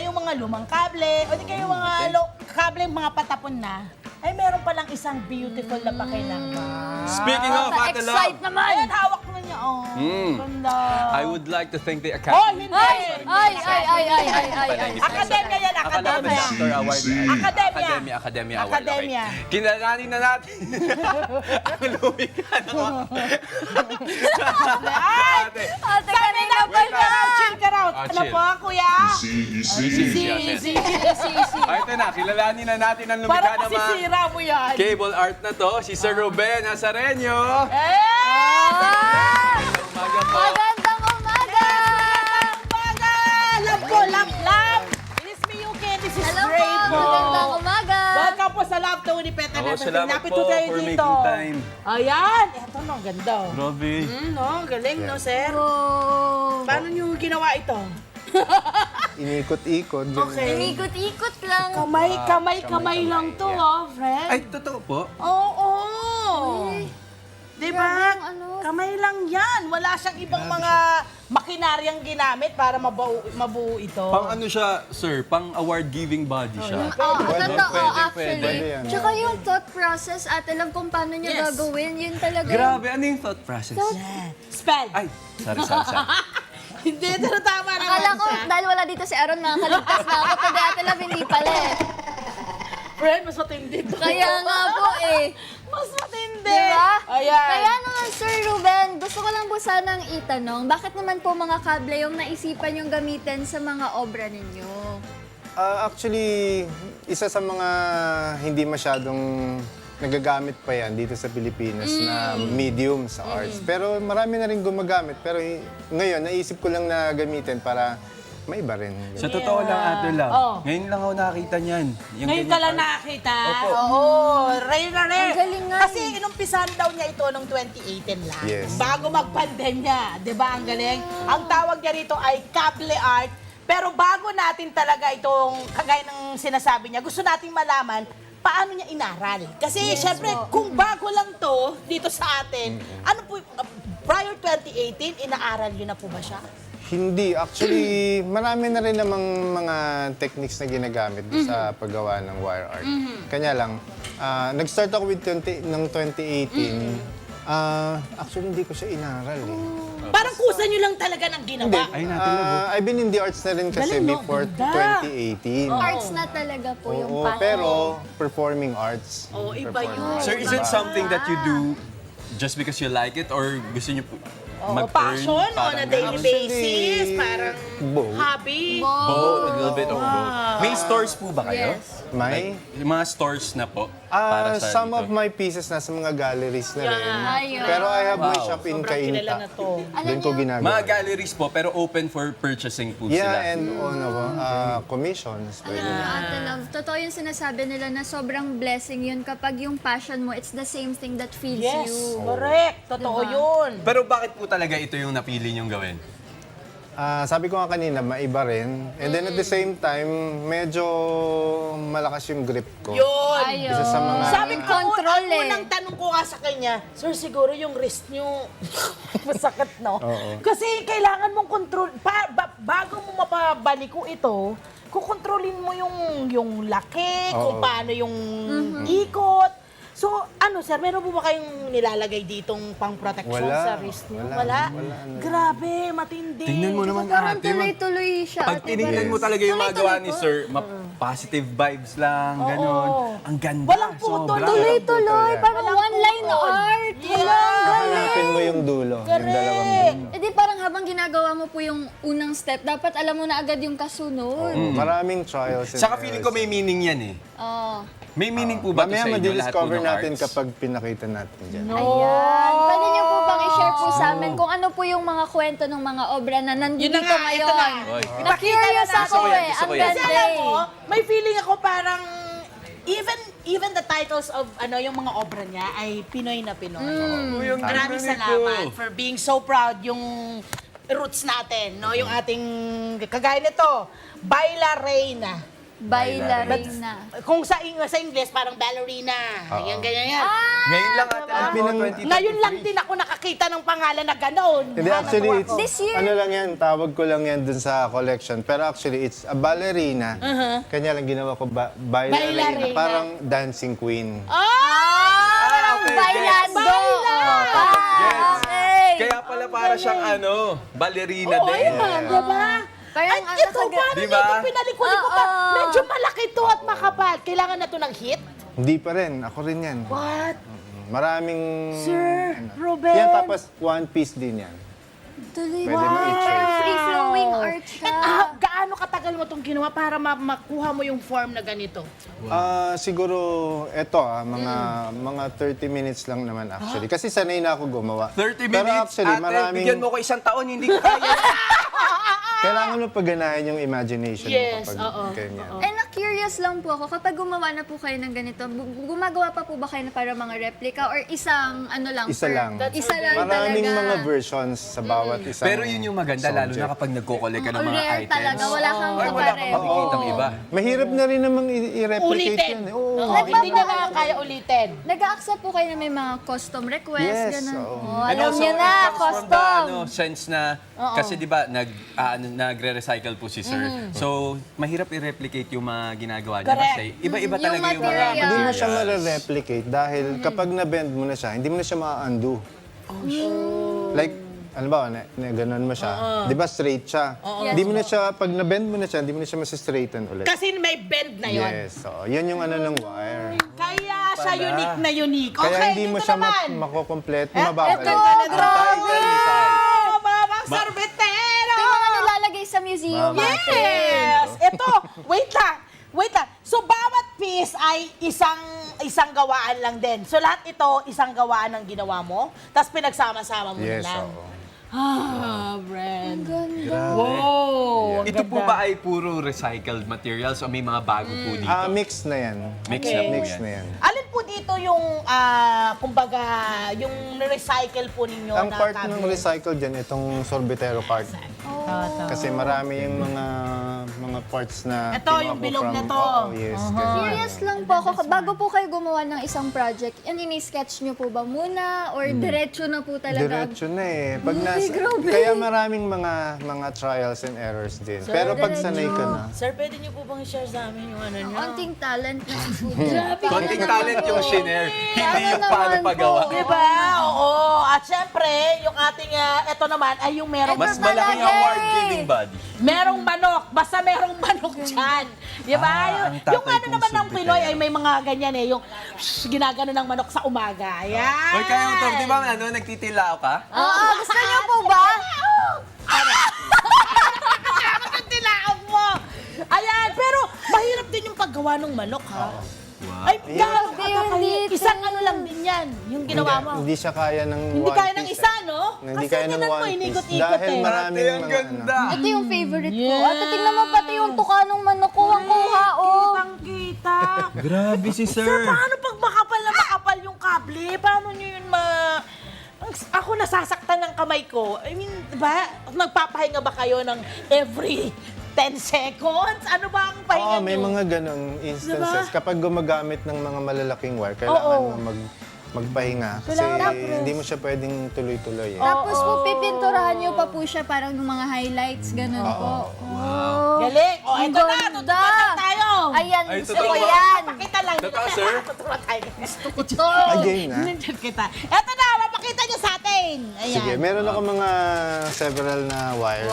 yung mga lumang kable, o di kaya yung mga kable, mga patapon na, ay meron palang isang beautiful na pakinabang. Speaking of Ate Love, Excite naman! Ayan, hawak mo niya. Oh, ganda. I would like to thank the Oh, Academy. hindi! Ay. Akademya yan, Akala ko akademya. Doctor Award. Akademya. Academy Award. Akademya. Okay. Kinalanin na natin. Ang lumika na ko. Ay! Ate. Ate, Sabi kanina na, pa chill ka raw, chill ka raw. Ah, Ano chill. po, kuya? Easy. Ay, ito na. Kilalanin na natin ang lumika Para naman. masisira mo yan. Cable art na to, si Sir Ruben Nazareño. Eh! Umaga po. Magandang umaga! Umaga! Love po, love! This is Miyuki, this is Hello po, Ray po. magandang umaga! Welcome po sa Love to Unipeta. Oo, salamat Lapit po tayo for dito. making time. Ayan! Ito no, ang ganda. Grabe. No, galing no, sir. Oh. Paano niyo ginawa ito? Inikot-ikot. ganun. Okay. Inikot-ikot lang. Kamay lang to, friend. Ay, totoo po. Oo. Diba? Grabe ang ano. Kamay lang yan. Wala siyang ibang mga makinaryang ginamit para mabuo ito. Pang ano siya, sir? Pang award-giving body siya. Oo, totoo, pwede. actually. yan. Tsaka yung thought process, ate, alam kung paano niya Yes. gagawin. Yun talaga. Grabe, ano yung thought process? Yan. Spell. Ay, sorry. Hindi, ito na tama naman Akala ko, siya. dahil wala dito si Aaron, makakaligtas na ako. Today, ate Love, hindi pala eh. Friend, mas matindi to. Kaya nga po eh. Mas matindi. Diba? Ayan. Kaya naman, Sir Ruben, gusto ko lang po sanang itanong, bakit naman po mga kable yung naisipan yung gamitin sa mga obra ninyo? Actually, isa sa mga hindi masyadong nagagamit pa yan dito sa Pilipinas na medium sa arts. Pero marami na rin gumagamit. Pero ngayon, naisip ko lang na gamitin para may iba rin. Sa totoo lang, Ate Love, Oh. ngayon lang ako nakakita niyan. Yung Ngayon ganyan ka lang art. nakakita? Opo. Oo. Ray na rin. Ang galing nga Kasi inumpisahan daw niya ito noong 2018 lang. Yes. Bago mag-pandemya. Di ba? Ang galing. Ang tawag niya rito ay cable art. Pero bago natin talaga itong, kagaya ng sinasabi niya, gusto nating malaman paano niya inaral. Kasi syempre, kung bago lang to dito sa atin, ano po, prior 2018, inaaral niyo na po ba siya? Hindi. Actually, marami na rin namang mga techniques na ginagamit sa paggawa ng wire art. Kanya lang, nag-start ako with ng 2018. Actually, hindi ko siya inaral eh. Parang kusa niyo lang talaga ng ginawa. Ay, natin Love. I've been in the arts na rin kasi Galing, no? before Ganda. 2018. Arts na talaga po yung Oo, passion. pero performing arts. Oo, iba yun. Sir, is it something that you do just because you like it or gusto niyo po Oo, mag-earn? passion on a daily Actually, basis, parang both. hobby. Both, a little bit of both. May stores po ba kayo? Yes. May? Yung mga stores na po para sa Some dito. of my pieces nasa mga galleries na rin. Ayun. Pero I have my Wow. shop in Sobrang kilala na Cainta. to. Doon ko ginagawa. Mga galleries po, pero open for purchasing po Yeah, sila. and commissions. Pwede Alam na. mo, Ate Love, totoo yung sinasabi nila na sobrang blessing yun kapag yung passion mo, it's the same thing that feeds Yes, you. correct. Totoo Diba? yun. Pero bakit po talaga ito yung napili niyong gawin? Sabi ko nga kanina, maiba rin. And then at the same time, medyo malakas yung grip ko. Yun. Ayun. Isa sa mga... Sabi ko, Control ang eh. unang tanong ko nga sa kanya, Sir, siguro yung wrist nyo masakit, no? Oo. Kasi kailangan mong control, bago mo mapabaliko ito, kukontrolin mo yung laki, kung Oo. paano yung ikot. So, ano, sir, meron po ba kayong nilalagay ditong pang-protection Wala. sa wrist nyo? Wala. Wala? Wala. Grabe, matindi. Tingnan mo naman, Parang ate. tuloy-tuloy siya. Pag Ate tinignan Bel. mo talaga yung mga gawa ni Tuloy-tuloy Sir, positive vibes lang, ganon. Oo. Ang ganda. Walang putol. sobra. Tuloy-tuloy, Yan. parang one-line art. Hanapin mo yung dulo. Yung dalawang dulo. Eh di parang habang ginagawa mo po yung unang step, dapat alam mo na agad yung kasunod. Maraming trials and Saka feeling ko may meaning yan eh. Oh. May meaning po ba ito Mamaya sa inyo? Lahat po madidiscover ng natin arts? kapag pinakita natin dyan. Ayan. Pwede niyo po bang i-share po sa amin kung ano po yung mga kwento ng mga obra na nandito Yun na nga, ito ngayon? na. Oy. Na-curious Ipakita na ako natin. eh. Gusto Ang ko yan. Kasi ganda alam eh. mo, may feeling ako parang even the titles of yung mga obra niya ay Pinoy na Pinoy. Uy, ang Maraming ganda nito. salamat for being so proud yung roots natin, no? Yung ating kagaya nito, Baila Reina. Bailarina. Kung sa English, parang ballerina. Yan, ganyan yan. Ngayon lang ate alam mo, 2023. Ngayon lang din ako nakakita ng pangalan na gano'n. Hindi, actually, it's, This year? ano lang yan, tawag ko lang yan dun sa collection. Pero actually, it's a ballerina. Kanya lang ginawa ko, bailarina. Bailarina. Parang dancing queen. okay, Bailando! Gets. Okay. Kaya pala para siyang ballerina Oo, din. yan, diba? Parang Ay, ito, parang Diba? ito, pinalikuli ko pa. Oo. Medyo malaki to at makapal. Kailangan na to ng hit? Hindi pa rin, ako rin yan. What? Maraming... Sir, ano. Ruben. Yan, tapos one piece din yan. Tuloy Pwede mo i-choose. Free-flowing art siya. Gaano katagal mo itong ginawa para makuha mo yung form na ganito? Siguro, eto mga 30 minutes lang naman actually. Kasi sanay na ako gumawa. 30 Pero minutes, actually, ate, bigyan mo ko isang taon, hindi ko kaya. kailangan mo pagganahin yung imagination Yes, mo kapag oo. ganyan. Eh, na-curious lang po ako, kapag gumawa na po kayo ng ganito, gumagawa pa po ba kayo na para mga replica or isang ano lang? Isa lang. Isa lang Maraming talaga. mga versions sa bawat isang Pero yun yung maganda, lalo na kapag nagko-collect ka ng mga Rare items. talaga, wala kang Ay, wala kang kapareho. makikitang iba. Mahirap na rin namang i-replicate Ulitin. yan. Oo. Hindi na lang kaya ulitin. Nag-a-accept po kayo na may mga custom request, Yes, gano'n. oo. Oh, And alam also, niyo na, it comes from the, custom. sense na, kasi di ba, nagre-recycle po si sir. So, mahirap i-replicate yung mga ginagawa niya. Correct. Kasi iba-iba Yung talaga yung mga material. Hindi mo siya materials. ma-replicate dahil kapag na-bend mo na siya, hindi mo na siya ma-undo. Like, ano ba, gano'n mo siya. Di ba straight siya? Hindi mo na siya, pag na-bend mo na siya, hindi mo na siya masistraighten ulit. Kasi may bend na yon. Yes, so yun yung ano ng wire. Kaya siya unique na unique. Kaya Okay, hindi mo dito siya naman. makokompleto, Ito, mababalik. grabe! Mamang sorbetero! Ito yung mga nilalagay sa museum. Yes! Ito, wait lang. Wait lang. So, bawat piece ay isang gawaan lang din. So, lahat ito, isang gawaan ang ginawa mo, tapos pinagsama-sama mo Yes, na lang. oo. Brand. Ganda. Wow! Ito po ba ay puro recycled materials o may mga bago po dito? Mix na yan. Mix na po Mix yan. na yan. Alin po dito yung, kumbaga, yung recycle po ninyo Ang na part ng cabinet? recycle dyan, itong sorbetero part. Kasi marami yung mga parts na Ito, kinuha yung ko bilog from- na to. Oo, yes. ganyan. Curious lang po ako, bago po kayo gumawa ng isang project, ini-sketch nyo po ba muna or diretso na po talaga? Diretso na eh. Pag Ay, grabe. kaya maraming mga trials and errors din. Pero pag sanay ka na, Sir, pwede niyo po bang i-share sa amin yung ano niyo? Konting talent na po. Konting talent yung shinare, hindi yung Ano paano naman pagawa. po? Diba? Oo. At syempre, yung ating, eto naman ay yung merong, Mas malaki yung award-giving body. merong manok. Basta merong manok dyan. Diba? ang yung tatay ano kong naman ng sorbetero. Pinoy ay may mga ganyan eh. Yung ginagano ng manok sa umaga. Ayan. Hoy, kaya mo, di ba, nagtitilao ka? Oo, gusto nyo po ba? Ang tilaog mo. Ayan. Pero mahirap din yung paggawa ng manok, ha? Ay, gano'n Grabe, ka ulitin. Isang ano lang din yan, yung ginawa mo. hindi siya kaya ng Hindi one kaya ng piece, isa, eh. no? Hindi Kasi kaya ng tingnan mo, one piece. inigot-ikot Dahil eh. maraming Ate, ang mga ganda. Ito yung favorite ko. Yes. Ate, tingnan mo pati yung tuka ng manok ko. Ang kuha, oh. Kitang-kita. Grabe si Sir, sir. paano pag makapal na makapal yung kable? Paano nyo yun Ako nasasaktan ng kamay ko. I mean, diba? Nagpapahinga ba kayo ng every 10 seconds? Ano ba ang pahinga Oo, may nyo? mga ganong instances. Diba? Kapag gumagamit ng mga malalaking wire, kailangan Oo. mo magpahinga. Kasi hindi mo siya pwedeng tuloy-tuloy. Eh. Tapos po, pipinturahan nyo pa po siya parang yung mga highlights, ganun po. Oh. Galing. O, Ang eto na. ganda. Tutukan tayo. Ayan, Ay, gusto totoo ko ba? yan. Pakita lang. Totoo, sir? Tutukan tayo. Gusto ko dyan. Oh. Again, ha? Nandiyan kita. Eto na, mapakita nyo sa atin. Ayan. Sige, meron ako mga several na wires.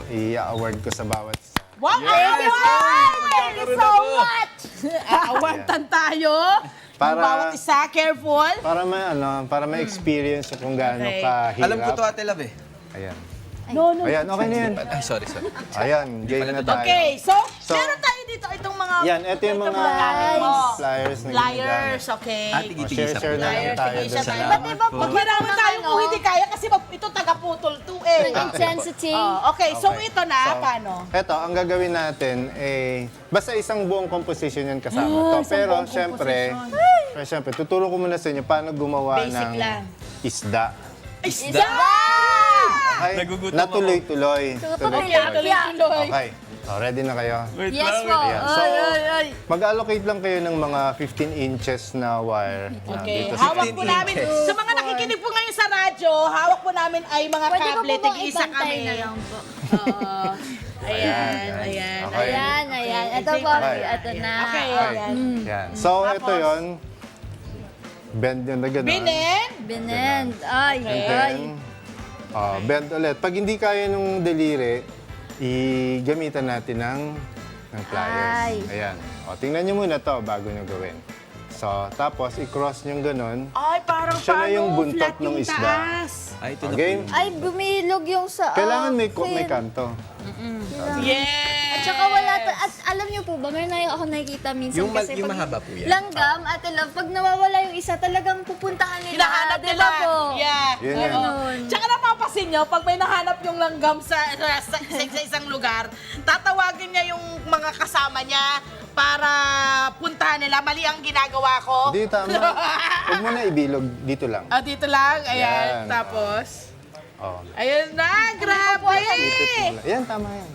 I-award ko sa bawat isa. Wow, Yes! thank you! Thank you Magkakaroon so ako. much! Awartan tayo. Para- Yung bawat isa, careful. Para ma-experience kung gaano Okay. kahirap. Alam ko to, Ate Love eh. Ayan. No, no. Ayan, okay na yan. Ay, sorry. Ayan, game na tayo. Okay, so, So, meron tayo dito itong mga... Yan, ito yung mga flyers na Flyers, okay. Ate, gitigisa share po. na lang Flyers, tayo tigisa dun sa tayo. Salamat Ba't diba, po. maghiraman tayo kung hindi kaya kasi ito taga-putol to eh. Insensitive. Okay, so Okay. ito na, So, paano? Eto, ang gagawin natin, basta isang buong composition yan kasama to. isang Pero, buong syempre, tuturo ko muna sa inyo paano gumawa Basic ng lang. isda. Isda! Okay, Nagugutom natuloy-tuloy. Tuloy. Okay, tuloy-tuloy. Okay. Ready na kayo? Wait Yes lang, po. wait. Ayan. So, Ay. mag-allocate lang kayo ng mga 15 inches na wire. Okay, dito sa hawak 15 po namin. inches. Sa mga nakikinig po ngayon sa radyo, hawak po namin ay mga Pwede ko kable. po bang Tig-isa ipantay kami. na lang po? Oo. Ayan, ayan. Okay. Ayan, ayan. Ito po, Okay. ito na. Okay, Okay. ayan. Yan. So, ito yon. Bend yun na gano'n. Binen. Binend. Ay, And ay. then, bend ulit. Pag hindi kaya nung daliri, gamitan natin ng pliers. Ay. Ayan. Tingnan nyo muna to bago nyo gawin. So, tapos i-cross nyo ganun. Ay, parang Siya na paano, yung buntot flat ng yung isda. taas. Ay, ito na Okay? po. Ay, bumilog yung sa... Kailangan may fin. kanto. Yes! At saka wala at alam niyo po ba, may ako nakikita minsan Yung kasi yung pag mahaba po yan. langgam, Ate Love, pag nawawala yung isa, talagang pupuntahan nila. Hinahanap Di nila. ba po? Yeah. Yun Oo. yan. Tsaka napapasin nyo, pag may nahanap yung langgam sa isang lugar, tatawagin niya yung mga kasama niya para puntahan nila. Mali ang ginagawa ko. Hindi, tama. Huwag mo na ibilog. Dito lang. Dito lang. Ayan. Yan. Tapos, Oh. ayun na. Grabe! Ipit mo lang. Yan, tama yan.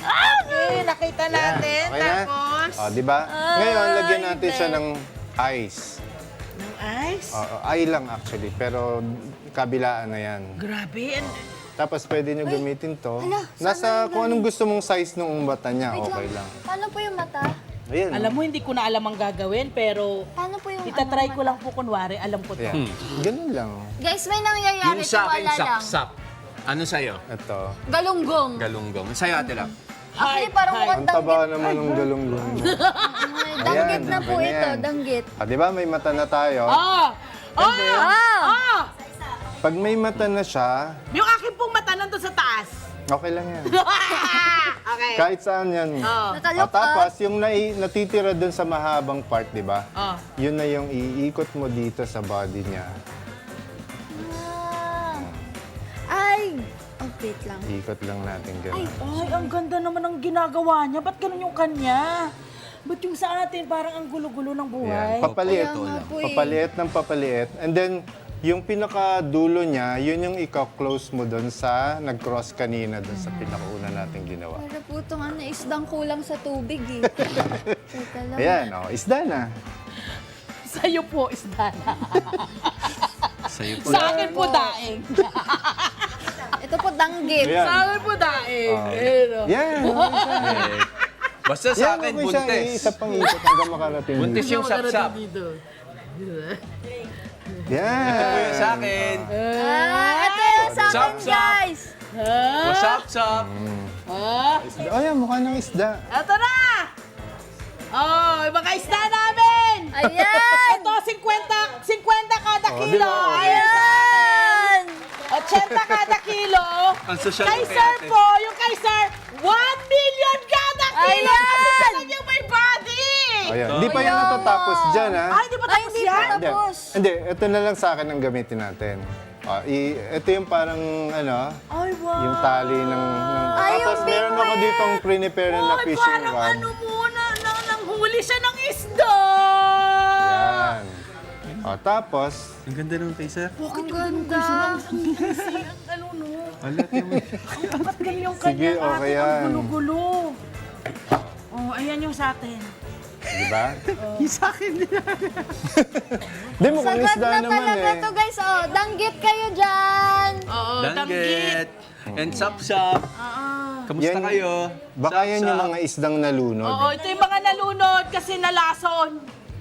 Okay, nakita natin. Okay na? Tapos, Di ba? Ngayon, lagyan natin siya ng ice. ng ice. Eye lang actually, pero kabilaan na yan. Grabe. Tapos pwede nyo gamitin to. Hala, Nasa kung anong gusto mong size ng mata niya, Wait okay lang. Paano po yung mata? Ayan. Alam mo, hindi ko na alam ang gagawin, pero Paano po yung itatry ko mata? lang po kunwari. Alam ko to. Ayan. Ganun lang. Guys, may nangyayari Yung sa akin, wala lang. sap-sap. Ano sa'yo? Ito. Galunggong. Galunggong. Sa'yo, Ate Lang. Actually, parang mukhang Ang taba danggit. naman ng galunggong. Ay, danggit na po okay na ito, yan. danggit. Di ba may mata na tayo? Ah! Ah! Pag may mata na siya, Yung akin pong mata nandun sa taas. okay lang yan. Okay. Kahit saan yan. Nakalook Tapos, yung natitira dun sa mahabang part, di ba? Oh. Yun na yung iikot mo dito sa body niya. Ay! Oh, wait lang. Ikot lang natin gano'n. Ay, ang ganda naman ng ginagawa niya. Ba't ganun yung kanya? Ba't yung sa atin, parang ang gulo-gulo ng buhay? Yan. Papaliit. Kaya nga po eh. Papaliit ng papaliit. And then, yung pinaka-dulo niya, yun yung ika-close mo doon sa nag-cross kanina doon sa pinakauna nating ginawa. Para po itong isdang kulang sa tubig eh. Teka lang. Ayan, isda na. Sa'yo po, isda na. Sa'yo po. Sa akin po, daing. Ito po danggit. Ayan. Sa akin po, daing. Oh. Ayun, oh. Yan. Eh, Basta sa akin, okay siya. buntis. Isa pang ikot hanggang makarating. Buntis yung sap-sap. Dito. Yan. Ito po yung sa akin. Ito yung sa akin, Sap-sap. guys. What's up, sap? Ah, Ayan, mukha ng isda. eto na! Oh, yung mga isda namin! Ayan! Ito, 50 kada Oh, kilo. di ba? Ayan! 80 kada kilo. Ang social Kay mo kay sir ate. po, yung kay sir, 1 million kada kilo. Ayan! Kasi siya lang yung may body. Ayan. Hindi pa yan natatapos dyan, ha? Ay, di ba Ay, tapos hindi yan? pa Hindi. tapos. Hindi, ito na lang sa akin ang gamitin natin. Ito yung parang, Ay, wow. yung tali ng Ay, tapos yung meron ako big ditong prepare na Ay, fishing parang rod. ano muna, nanghuli siya ng isda. Yan. Tapos, Ang ganda nung kay sir. Bakit Ang yung ganda. ang ano no? Alat yung... Ba't ganyan yung Sige, kanya okay atin? yan. Ang gulo-gulo. Oh, ayan yung sa atin. di ba? Yung sa akin din. Di mo kung Sagad isda na naman talaga eh. to, guys. Oh, danggit kayo dyan. Oo, Danggit. And sap-sap. Kamusta Yan- kayo? Baka yan yung Sap-sap. mga isdang nalunod. Oo, ito yung mga nalunod kasi nalason.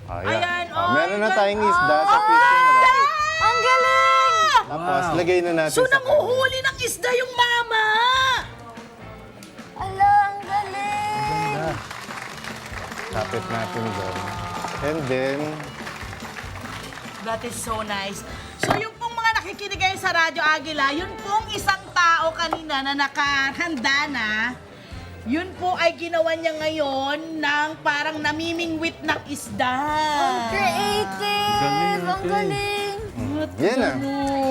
Ayan, Meron na ay, tayong isda sa fishing rod. Ang galing! Tapos, lagay na natin So, sa nanguhuli ng isda yung mama. Ala, ang galing! Tapit natin doon. And then, That is so nice. So, yung pong mga nakikinig ngayon sa Radyo Agila, yun pong isang tao kanina na nakahanda na, yun po ay ginawa niya ngayon ng parang namimingwit ng isda. Creative! Ang galing! yan na.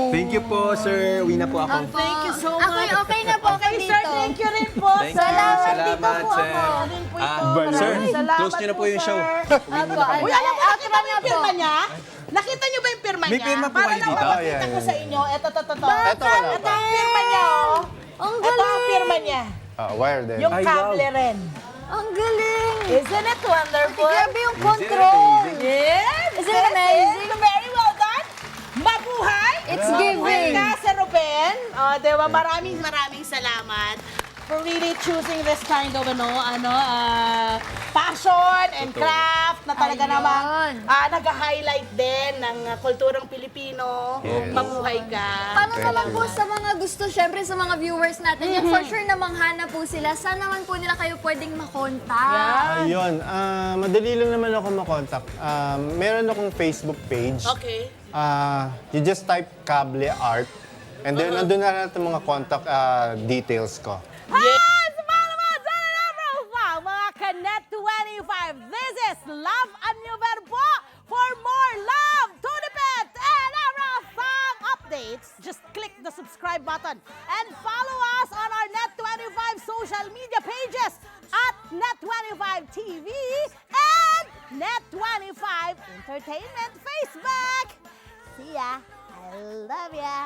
Thank you po, sir. Uwi na po ako. Thank you so much. Okay na po ako Okay, dito. sir, thank you rin po. Thank you. Salamat, dito Salamat, po sir. ako. Galing po ito. Sir, Maraming salamat close niyo na po yung show. sir. Apo, Uy, alam mo, nakita outro mo na yung po. pirma niya? Nakita niyo ba yung pirma May niya? pirma po Para kayo lang dito? mapakita Yeah, ko yeah. sa inyo. Ito. Ito wala Ito pa. ang pirma niya, oh. Ang Ito ang galing. pirma niya. Wire din. Yung Ay, kable wow. rin. Ang galing. Isn't it wonderful? Grabe yung control. Yes! Isn't it amazing? Very well done! Mabuhay! It's Mabuhay giving. ka, Sir Ruben. Diba, maraming salamat for really choosing this kind of passion and craft na talaga Ayun. namang nag-highlight din ng kulturang Pilipino. Mabuhay ka. Paano naman po sa mga gusto, syempre sa mga viewers natin, yan for sure na manghana po sila. Saan naman po nila kayo pwedeng makontak? Ayun, madali lang naman ako makontak. Meron akong Facebook page. Okay. You just type Kable Art. And then, nandun na lahat ng mga contact details ko. Yes! Mga Kanet 25, this is Love and New Verbo. For more love, Tunipet, and Arafang updates, just click the subscribe button and follow us on our Net25 social media pages at Net25 TV and Net25 Entertainment Facebook. See ya. I love ya.